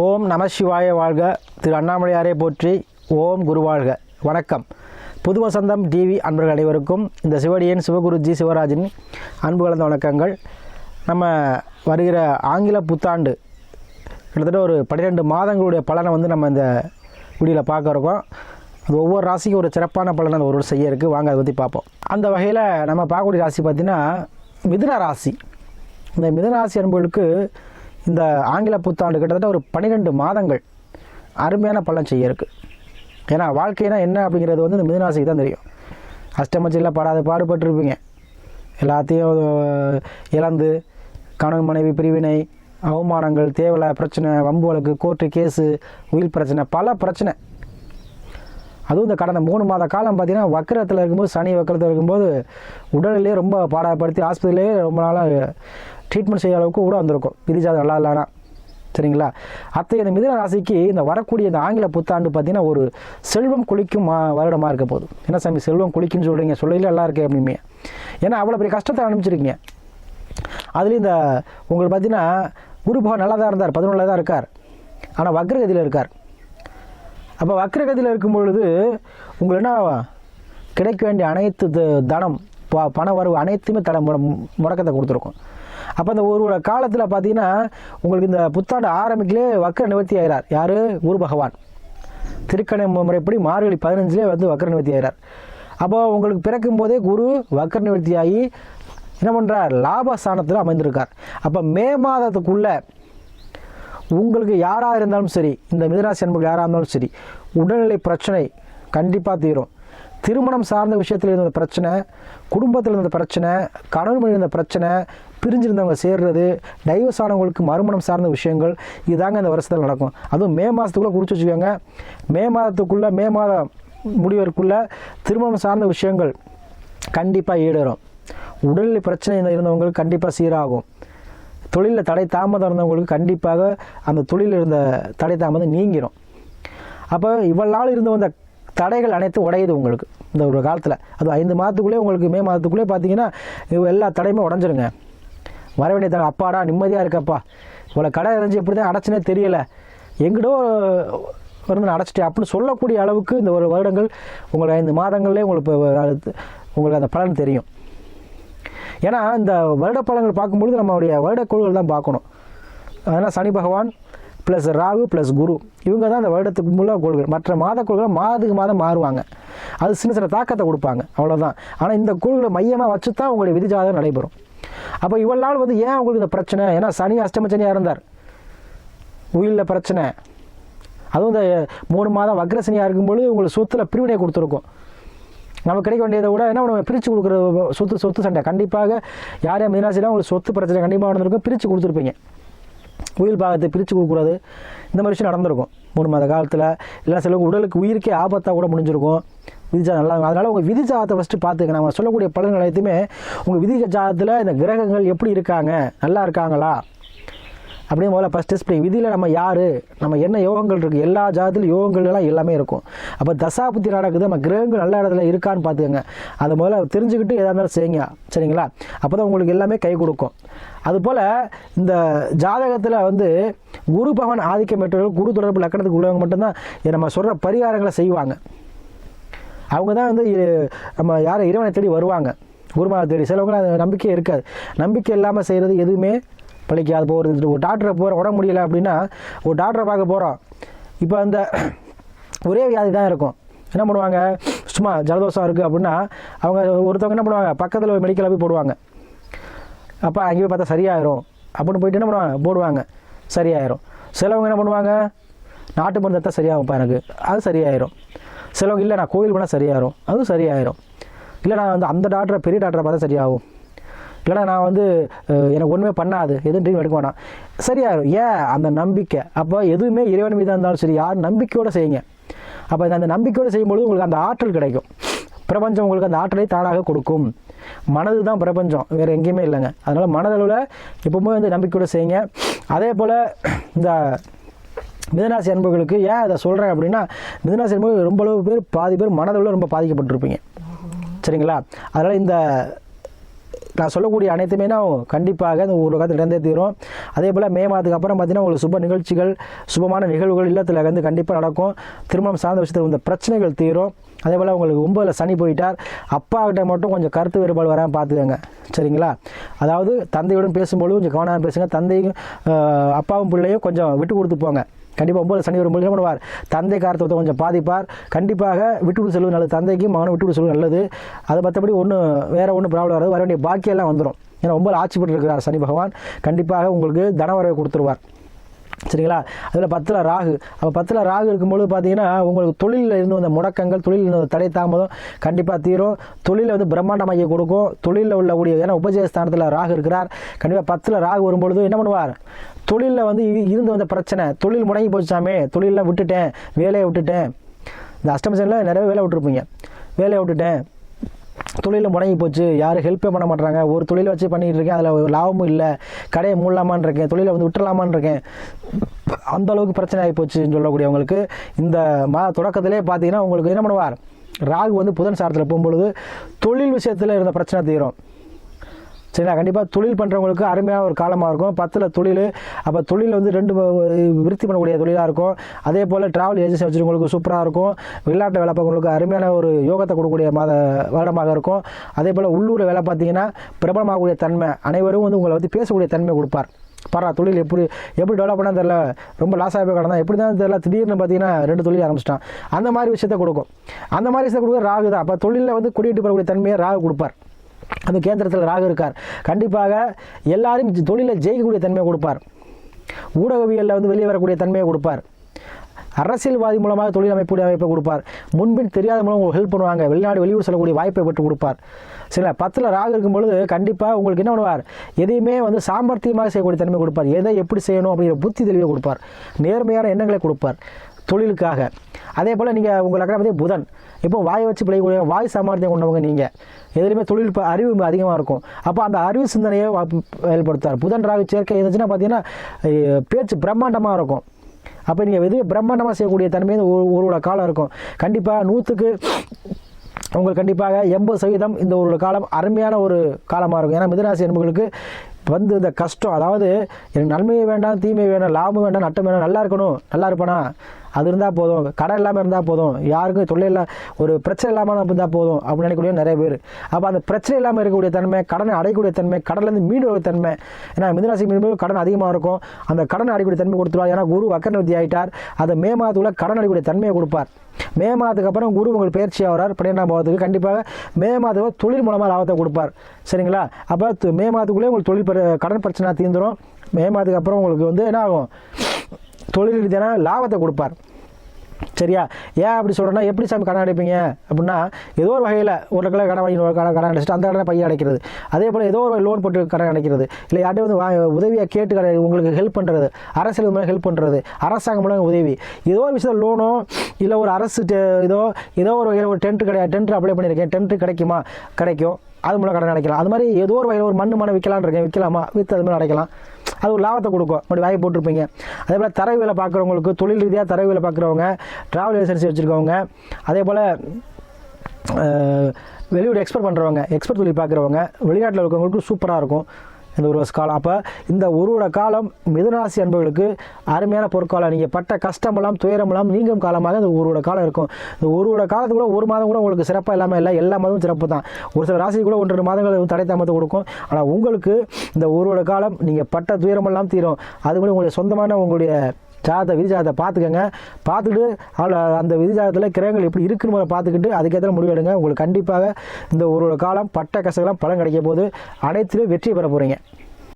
ஓம் நம சிவாய வாழ்க. திரு அண்ணாமலையாரை போற்றி. ஓம் குரு வாழ்க. வணக்கம். புது வசந்தம் டிவி அன்பர்கள் அனைவருக்கும் இந்த சிவடியன் சிவகுருஜி சிவராஜின் அன்பு கலந்த வணக்கங்கள். நம்ம வருகிற ஆங்கில புத்தாண்டு கிட்டத்தட்ட ஒரு 12 மாதங்களுடைய பலனை நம்ம இந்த வீடியோவில் பார்க்க இருக்கோம். அது ஒவ்வொரு ராசிக்கும் ஒரு சிறப்பான பலனை அந்த ஒரு செய்ய இருக்குது. வாங்க அதை பற்றி பார்ப்போம். அந்த வகையில் நம்ம பார்க்கக்கூடிய ராசி பார்த்திங்கன்னா மிதுன ராசி. இந்த மிதுன ராசி அன்பர்களுக்கு இந்த ஆங்கில புத்தாண்டு கிட்டத்தட்ட ஒரு 12 மாதங்கள் அருமையான பலன் செய்ய இருக்குது. ஏன்னா வாழ்க்கைனா என்ன அப்படிங்கிறது இந்த மிதுனராசிக்கு தான் தெரியும். அஷ்டமச்சியில் பாடுபட்டுருப்பீங்க. எல்லாத்தையும் இழந்து கணவன் மனைவி பிரிவினை, அவமானங்கள், தேவையில்ல பிரச்சனை, வம்பு வழக்கு, கோர்ட்டு கேஸு, உயிர் பிரச்சனை, பல பிரச்சனை. அதுவும் இந்த கடந்த 3 மாத காலம் பார்த்திங்கன்னா வக்கரத்தில் இருக்கும்போது, சனி வக்கரத்தில் இருக்கும்போது உடலிலே ரொம்ப பாடப்படுத்தி ஆஸ்பத்திரியிலே ரொம்ப நாளாக ட்ரீட்மெண்ட் செய்ய அளவுக்கு கூட வந்திருக்கும். விதிஜாதம் நல்லா இல்லைனா சரிங்களா. அத்தகைய இந்த மிதுன ராசிக்கு இந்த வரக்கூடிய இந்த ஆங்கில புத்தாண்டு பார்த்திங்கன்னா ஒரு செல்வம் குளிக்கும் வருடமாக இருக்க போகுது. என்ன சாமி செல்வம் குளிக்குன்னு சொல்கிறீங்க, சொல்லையில் நல்லா இருக்கே அப்படிமே. ஏன்னா அவ்வளோ பெரிய கஷ்டத்தை அனுப்பிச்சிருக்கீங்க. அதுலேயும் இந்த உங்களுக்கு பார்த்திங்கன்னா குரு பகவான் நல்லா தான் இருந்தார், 11 தான் இருக்கார். ஆனால் வக்ரகதியில் இருக்கார். அப்போ வக்ரகதியில் இருக்கும் பொழுது உங்களுக்கு என்ன கிடைக்க வேண்டிய அனைத்து தனம் பண வரவு அனைத்துமே முடக்கத்தை கொடுத்துருக்கும். அப்போ அந்த ஒரு காலத்தில் பார்த்தீங்கன்னா உங்களுக்கு இந்த புத்தாண்டு ஆரம்பிக்கலே வக்ர நிவர்த்தி ஆகிறார். யார்? குரு பகவான். திருக்கணி முறைப்படி மார்கழி 15 வக்ர நிவர்த்தி ஆகிறார். அப்போ உங்களுக்கு பிறக்கும் போதே குரு வக்ர நிவர்த்தி ஆகி என்ன பண்ணுறார்? லாபஸ்தானத்தில் அமைந்திருக்கார். அப்போ மே மாதத்துக்குள்ளே உங்களுக்கு யாராக இருந்தாலும் சரி, இந்த மிதுனராசி அன்பர்கள் யாராக இருந்தாலும் சரி, உடல்நிலை பிரச்சனை கண்டிப்பாக தீரும். திருமணம் சார்ந்த விஷயத்தில் இருந்த பிரச்சனை, குடும்பத்தில் இருந்த பிரச்சனை, கணவன் இருந்த பிரச்சனை, பிரிஞ்சிருந்தவங்க சேர்றது, டைவர்ஸ் ஆனவங்களுக்கு மறுமணம் சார்ந்த விஷயங்கள், இதாங்க இந்த வருஷத்தில் நடக்கும். அதுவும் மே மாதத்துக்குள்ளே குறித்து வச்சுக்கோங்க. மே மாதத்துக்குள்ளே, மே மாதம் முடிவதற்குள்ளே திருமணம் சார்ந்த விஷயங்கள் கண்டிப்பாக ஈடேறும். உடல்நிலை பிரச்சனை இருந்தவங்களுக்கு கண்டிப்பாக சீராகும். தொழிலில் தடை தாமதம் இருந்தவங்களுக்கு கண்டிப்பாக அந்த தொழிலில் இருந்த தடை தாமதம் நீங்கிடும். அப்போ இவ்வளவு நாள் இருந்த வந்த தடைகள் அனைத்தும் உடையுது உங்களுக்கு இந்த ஒரு காலத்தில். அது 5 மாதத்துக்குள்ளே உங்களுக்கு மே மாதத்துக்குள்ளே பார்த்தீங்கன்னா எல்லா தடையுமே உடஞ்சிருங்க. வர வேண்டிய தடை அப்பாடா நிம்மதியாக இருக்கப்பா, இவ்வளோ கடை இறஞ்சி எப்படி தான் அடைச்சினே தெரியலை, எங்கிட்டோ வந்து அடைச்சிட்டேன் அப்படின்னு சொல்லக்கூடிய அளவுக்கு இந்த ஒரு வருடங்கள் உங்களுக்கு 5 மாதங்கள்லேயே உங்களுக்கு அந்த பலன் தெரியும். ஏன்னா இந்த வருட பலன்கள் பார்க்கும்பொழுது நம்மளுடைய வருட கோள்கள் தான் பார்க்கணும். அதனால் சனி பகவான் ப்ளஸ் ராகு ப்ளஸ் குரு இவங்க தான் அந்த வருடத்துக்கு முள்ள கோள்கள். மற்ற மாத கோள்கள் மாதத்துக்கு மாதம் மாறுவாங்க. அது சின்ன சின்ன தாக்கத்தை கொடுப்பாங்க, அவ்வளோதான். ஆனால் இந்த கோள்களை மையமாக வச்சு தான் உங்களுடைய விதிஜாதகம் நடைபெறும். அப்போ இவ்வளோ நாள் ஏன் உங்களுக்கு இந்த பிரச்சனை? ஏன்னா சனி அஷ்டமச்சனியாக இருந்தார், உயிரில் பிரச்சனை. அதுவும் இந்த 3 மாதம் வக்ரசனியாக இருக்கும்பொழுது உங்களுக்கு சொத்தில் பிரிவினை கொடுத்துருக்கும். நம்ம கிடைக்க வேண்டியதை விட என்ன பண்ணுவோம், பிரித்து கொடுக்குற சொத்து சண்டை கண்டிப்பாக யார் மீனாசிலாம் உங்களுக்கு சொத்து பிரச்சனை கண்டிப்பாக நடந்திருக்கும். பிரித்து கொடுத்துருப்பீங்க. உயிர் பாகத்தை பிரித்து கொடுக்குறது இந்த மாதிரி விஷயம் நடந்திருக்கும் 3 மாத காலத்தில். இல்லை சிலருக்கு உடலுக்கு உயிருக்கே ஆபத்தாக கூட முடிஞ்சிருக்கும். விதிஜாதம் நல்லா, அதனால் உங்கள் விதிஜாதத்தை ஃபஸ்ட்டு பார்த்துக்க. நம்ம சொல்லக்கூடிய பலன்கள் அனைத்துமே உங்கள் விதிஜாதத்தில் இந்த கிரகங்கள் எப்படி இருக்காங்க, நல்லா இருக்காங்களா அப்படின்னு முதல்ல ஃபஸ்ட் டெஸ்ட் பண்ணி. விதியில் நம்ம யார், நம்ம என்ன யோகங்கள் இருக்குது, எல்லா ஜாதத்திலும் யோகங்கள்லாம் எல்லாமே இருக்கும். அப்போ தசாபுத்தி நடக்குது, நம்ம கிரகங்கள் நல்ல இடத்துல இருக்கான்னு பார்த்துக்கோங்க. அதை முதல்ல தெரிஞ்சுக்கிட்டு எதாக இருந்தாலும் செய்யுங்க, சரிங்களா. அப்போ தான் உங்களுக்கு எல்லாமே கை கொடுக்கும். அதுபோல் இந்த ஜாதகத்தில் குரு பகவான் ஆதிக்கம் பெற்றவர்கள், குரு தொடர்பு லக்கணத்துக்கு உள்ளவங்க மட்டும்தான் நம்ம சொல்கிற பரிகாரங்களை செய்வாங்க. அவங்க தான் நம்ம யாரை இறைவனை தேடி வருவாங்க, குருமாவை தேடி. சிலவங்க அது நம்பிக்கையே இருக்காது. நம்பிக்கை இல்லாமல் செய்கிறது எதுவுமே பழிக்காது. இப்போ ஒரு டாக்டரை உடம்பு முடியலை அப்படின்னா ஒரு டாக்டரை பார்க்க போகிறோம். இப்போ அந்த ஒரே வியாதி தான் இருக்கும். என்ன பண்ணுவாங்க, சும்மா ஜலதோஷம் இருக்குது அப்படின்னா அவங்க ஒருத்தவங்க என்ன பண்ணுவாங்க, பக்கத்தில் ஒரு மெடிக்கலில் போய் போடுவாங்க. அப்போ அங்கேயே பார்த்தா சரியாயிரும் அப்படின்னு போயிட்டு என்ன பண்ணுவாங்க, போடுவாங்க, சரியாயிரும். சிலவங்க என்ன பண்ணுவாங்க, நாட்டு மருந்து தான் சரியாகும்ப்பா எனக்கு, அது சரியாயிரும். சிலவங்க இல்லை நான் கோயில் போனால் சரியாயிரும், அதுவும் சரியாயிரும். இல்லை நான் அந்த டாக்டரை பெரிய டாக்டரை பார்த்தா சரியாகும். இல்லைனா நான் எனக்கு ஒன்றுமே பண்ணாது, எதுவும் ட்ரீம் எடுக்க வேணாம், சரியாயிரும். ஏன்? அந்த நம்பிக்கை. அப்போ எதுவுமே இறைவன் மீதாக இருந்தாலும் சரி, யார் நம்பிக்கையோடு செய்யுங்க. அப்போ அந்த நம்பிக்கையோடு செய்யும்பொழுது உங்களுக்கு அந்த ஆற்றல் கிடைக்கும். பிரபஞ்சம் உங்களுக்கு அந்த ஆற்றலை தானாக கொடுக்கும். மனது தான் பிரபஞ்சம், வேறு எங்கேயுமே இல்லைங்க. அதனால் மனதளவில் எப்பவுமே நம்பிக்கையோடு செய்யுங்க. அதே போல் இந்த மிதுனராசி அன்பர்களுக்கு ஏன் அதை சொல்கிறேன் அப்படின்னா, மிதுனராசி அன்பர்கள் ரொம்ப அளவு பேர் பாதி பேர் மனதளவில் ரொம்ப பாதிக்கப்பட்டிருப்பீங்க, சரிங்களா. அதனால் இந்த நான் சொல்லக்கூடிய அனைத்துமே கண்டிப்பாக இந்த ஒரு காலத்தில் நடந்தே தீரும். அதே போல் மே மாதத்துக்கு அப்புறம் பார்த்தீங்கன்னா உங்களுக்கு சுப நிகழ்ச்சிகள், சுபமான நிகழ்வுகள் இல்லத்தில் வந்து கண்டிப்பாக நடக்கும். திருமணம் சார்ந்த விஷயத்தில் இந்த பிரச்சனைகள் தீரும். அதே போல் உங்களுக்கு 9ல் சனி போயிட்டார். அப்பாக்கிட்ட மட்டும் கொஞ்சம் கருத்து வேறுபாடு வராமல் பார்த்துக்கோங்க, சரிங்களா? அதாவது தந்தையுடன் பேசும்போது கொஞ்சம் கவனமாக பேசுங்க. தந்தையும் அப்பாவும் பிள்ளையும் கொஞ்சம் விட்டு கொடுத்து போங்க. கண்டிப்பாக 9 சனி வரும்போது என்ன பண்ணுவார், தந்தை காரத்தை கொஞ்சம் பாதிப்பார். கண்டிப்பாக விட்டு கொடுத்து செல்வது நல்லது. தந்தைக்கு மகனை விட்டு கொடுத்து செல்வது நல்லது. அது மற்றபடி வேறு ஒன்றும் ப்ராப்ளம் வராது. வர வேண்டிய பாக்கியெல்லாம் வந்துடும். ஏன்னா 9 ஆட்சி பெற்று இருக்கிறார் சனி பகவான். கண்டிப்பாக உங்களுக்கு தனவரவை கொடுத்துருவார், சரிங்களா? அதில் 10ல் ராகு. அப்போ 10ல் ராகு இருக்கும்போது பார்த்தீங்கன்னா உங்களுக்கு தொழிலில் இருந்து வந்த முடக்கங்கள், தொழிலில் இருந்த தடை தாமதம் கண்டிப்பாக தீரும். தொழிலில் வந்து பிரம்மாண்டமாக கொடுக்கும். தொழிலில் உள்ளக்கூடிய, ஏன்னா உபஜயஸ்தானத்தில் ராகு இருக்கிறார். கண்டிப்பாக 10ல் ராகு வரும்பொழுது என்ன பண்ணுவார், தொழிலில் வந்து இருந்து வந்த பிரச்சனை, தொழில் முடங்கி போச்சாமே, தொழிலெலாம் விட்டுட்டேன், வேலையை விட்டுட்டேன். இந்த அஷ்டமசனில் நிறைய வேலை விட்டுருப்பீங்க. வேலையை விட்டுட்டேன், தொழிலில் முடங்கி போச்சு, யாரும் ஹெல்ப்பே பண்ண மாட்டாங்க, ஒரு தொழிலை வச்சு பண்ணிகிட்டு இருக்கேன், அதில் லாபமும் இல்லை, கடையை மூடலாமான்னு இருக்கேன், தொழிலை வந்து விட்டுலாமான்னு இருக்கேன், அந்த அளவுக்கு பிரச்சனை ஆகி போச்சுன்னு சொல்லக்கூடியவங்களுக்கு இந்த மாத தொடக்கத்திலே பார்த்தீங்கன்னா உங்களுக்கு என்ன பண்ணுவார், ராகு வந்து புதன் சாரத்தில் போகும்பொழுது தொழில் விஷயத்தில் இருந்த பிரச்சனை தீரும், சரிங்களா? கண்டிப்பாக தொழில் பண்ணுறவங்களுக்கு அருமையான ஒரு காலமாக இருக்கும். 10ல் தொழில். அப்போ தொழில் வந்து 2 விருத்தி பண்ணக்கூடிய தொழிலாக இருக்கும். அதே போல் ட்ராவல் ஏஜென்சி வச்சுருக்கவங்களுக்கு சூப்பராக இருக்கும். வெளிநாட்டில் வேலை பார்க்குறவங்களுக்கு அருமையான ஒரு யோகத்தை கொடுக்கக்கூடிய வருடமாக இருக்கும். அதே போல் உள்ளூர் வேலை பார்த்தீங்கன்னா பிரபலமாகக்கூடிய தன்மை, அனைவரும் வந்து உங்களை வந்து பேசக்கூடிய தன்மை கொடுப்பார். தொழில் எப்படி டெவலப் பண்ணால் தெரியல, ரொம்ப லாஸ் ஆகி போய் கடந்தா எப்படி தான் தெரியல, திடீர்னு பார்த்தீங்கன்னா 2 தொழில் ஆரம்பிச்சிட்டான், அந்த மாதிரி விஷயத்தை கொடுக்கும். அந்த மாதிரி விஷயத்தை கொடுக்க ராகு தான். அப்போ தொழிலில் வந்து குடியிட்டு போகக்கூடிய தன்மையை ராகு கொடுப்பார். அந்த கேந்திரத்தில் ராகு இருக்கார். கண்டிப்பாக எல்லாரும் தொழிலில் ஜெயிக்கக்கூடிய தன்மையை கொடுப்பார். ஊடகவியலில் வந்து வெளியே வரக்கூடிய தன்மையை கொடுப்பார். அரசியல்வாதி மூலமாக தொழில் அமைப்பை கொடுப்பார். முன்பின் தெரியாத மூலம் உங்களுக்கு ஹெல்ப் பண்ணுவாங்க. வெளிநாடு வெளியூர் செல்லக்கூடிய வாய்ப்பை பெற்று கொடுப்பார், சரிங்களா? 10ல் ராகு இருக்கும் பொழுது கண்டிப்பாக உங்களுக்கு என்ன பண்ணுவார், எதையுமே வந்து சாமர்த்தியமாக செய்யக்கூடிய தன்மை கொடுப்பார். எதை எப்படி செய்யணும் அப்படிங்கிற புத்தி தெளிவை கொடுப்பார். நேர்மையான எண்ணங்களை கொடுப்பார் தொழிலுக்காக. அதே போல் நீங்கள் உங்கள் லக்னம் வந்து புதன், இப்போ வாயை வச்சு பிழைக்கூடிய வாய் சாமர்த்தியம் கொண்டவங்க நீங்கள். எதுலையுமே தொழில்நுட்ப அறிவு அதிகமாக இருக்கும். அப்போ அந்த அறிவு சிந்தனையை செயல்படுத்தார். புதன் ராகு சேர்க்கை இருந்துச்சுன்னா பார்த்தீங்கன்னா பேச்சு பிரம்மாண்டமாக இருக்கும். அப்போ நீங்கள் எதுவே பிரம்மாண்டமாக செய்யக்கூடிய தன்மை ஒருவோட காலம் இருக்கும். கண்டிப்பாக 100க்கு உங்களுக்கு கண்டிப்பாக 80% இந்த ஒரு காலம் அருமையான ஒரு காலமாக இருக்கும். ஏன்னா மிதுனராசி என்பவர்களுக்கு வந்து இந்த கஷ்டம், அதாவது எனக்கு நன்மையை வேண்டாம், தீமை வேண்டாம், லாபம் வேண்டாம், நட்டம் வேண்டாம், நல்லா இருக்கணும், நல்லா இருப்பானா, அது இருந்தால் போதும், கடன் இல்லாமல் இருந்தால் போதும், யாருக்கும் தொல்லை இல்லை, ஒரு பிரச்சனை இல்லாமல் இருந்தால் போதும் அப்படின்னு நினைக்கக்கூடிய நிறைய பேர். அப்போ அந்த பிரச்சனை இல்லாமல் இருக்கக்கூடிய தன்மை, கடனை அடையக்கூடிய தன்மை, கடன்லேருந்து மீண்டு தன்மை. ஏன்னா மிதுனராசி மீண்டும் கடன் அதிகமாக இருக்கும். அந்த கடன் அடையக்கூடிய தன்மை கொடுத்துருவார். ஏன்னா குரு வக்கர வித்தி ஆகிட்டார். அதை மே மாதத்துக்குள்ள கடன் அடையக்கூடிய தன்மையை கொடுப்பார். மே மாதத்துக்கு அப்புறம் குரு உங்களுக்கு பயிற்சி ஆகிறார் 12ஆம் பாவத்துக்கு. கண்டிப்பாக மே மாதம் தொழில் மூலமாக லாபத்தை கொடுப்பார், சரிங்களா? அப்போ மே மாதத்துக்குள்ளே உங்களுக்கு தொழில் கடன் பிரச்சனை தீர்ந்துடும். மே மாதத்துக்கு அப்புறம் உங்களுக்கு வந்து என்ன ஆகும், தொழில் ரீதியான லாபத்தை கொடுப்பார், சரியா? ஏன் அப்படி சொல்கிறேன்னா, எப்படி சாமி கடன் அடைப்பீங்க அப்படின்னா, ஏதோ ஒரு வகையில் ஒரு லட்சம் கடன் வாங்கி கடன் அடைச்சிட்டு அந்த கடனை பையன் அடைக்கிறது. அதே போல் ஏதோ ஒரு லோன் போட்டு கடன் அடைக்கிறது, இல்லை யார்ட்டையும் வந்து உதவியாக கேட்டு உங்களுக்கு ஹெல்ப் பண்ணுறது, அரசியல் மூலம் ஹெல்ப் பண்ணுறது, அரசாங்கம் மூலம் உதவி, ஏதோ ஒரு விஷயம் லோனோ இல்லை ஒரு அரசு ஏதோ ஒரு டென்ட் அப்ளை பண்ணியிருக்கேன், டென்ட் கிடைக்குமா, கிடைக்கும், அது மூலம் கடன் அடைக்கலாம். அது மாதிரி ஏதோ ஒரு வகையில் ஒரு மண்ணு விற்கலான்னு இருக்கேன், விற்கலாமா, விற்று அது மாதிரி அடைக்கலாம். அது ஒரு லாபத்தை கொடுக்கும். அப்படி வாங்கி போட்டிருப்பீங்க. அதே போல் தரவு வேலை பார்க்குறவங்களுக்கு, தொழில் ரீதியாக தரவு வேலை பார்க்குறவங்க, ட்ராவல் ஏஜென்சி வச்சுருக்கவங்க, அதே போல் வெளியூர் எக்ஸ்போர்ட் பண்ணுறவங்க, எக்ஸ்போர்ட் தொழில் பார்க்குறவங்க, வெளிநாட்டில் இருக்கிறவங்களுக்கு சூப்பராக இருக்கும் இந்த ஒரு வருஷ காலம். அப்போ இந்த ஒரு காலம் மிதுனராசி அன்பர்களுக்கு அருமையான பொற்காலம். நீங்கள் பட்ட கஷ்டமெல்லாம் துயரமெல்லாம் நீங்கும் காலமாக இந்த ஒரு காலம் இருக்கும். இந்த ஒரு காலத்து கூட ஒரு மாதம் கூட உங்களுக்கு சிறப்பாக இல்லாமல் இல்லை, எல்லா மாதமும் சிறப்பு தான். ஒரு சில ராசி கூட 1-2 மாதங்கள் தடை தாமதத்தை கொடுக்கும். ஆனால் உங்களுக்கு இந்த ஒரு காலம் நீங்கள் பட்ட துயரமெல்லாம் தீரும். அது கூட உங்களுடைய சொந்தமான உங்களுடைய விதிஜாதத்தை பார்த்துக்கங்க. பார்த்துட்டு அந்த விதிஜாதத்தில் கிரகங்கள் எப்படி இருக்குன்னு பார்த்துக்கிட்டு அதுக்கேற்ற முடிவெடுங்க. உங்களுக்கு கண்டிப்பாக இந்த ஒரு காலம் பட்ட கஷ்டங்கள்லாம் பலன் கிடைக்க போது அனைத்திலும் வெற்றி பெற போகிறீங்க.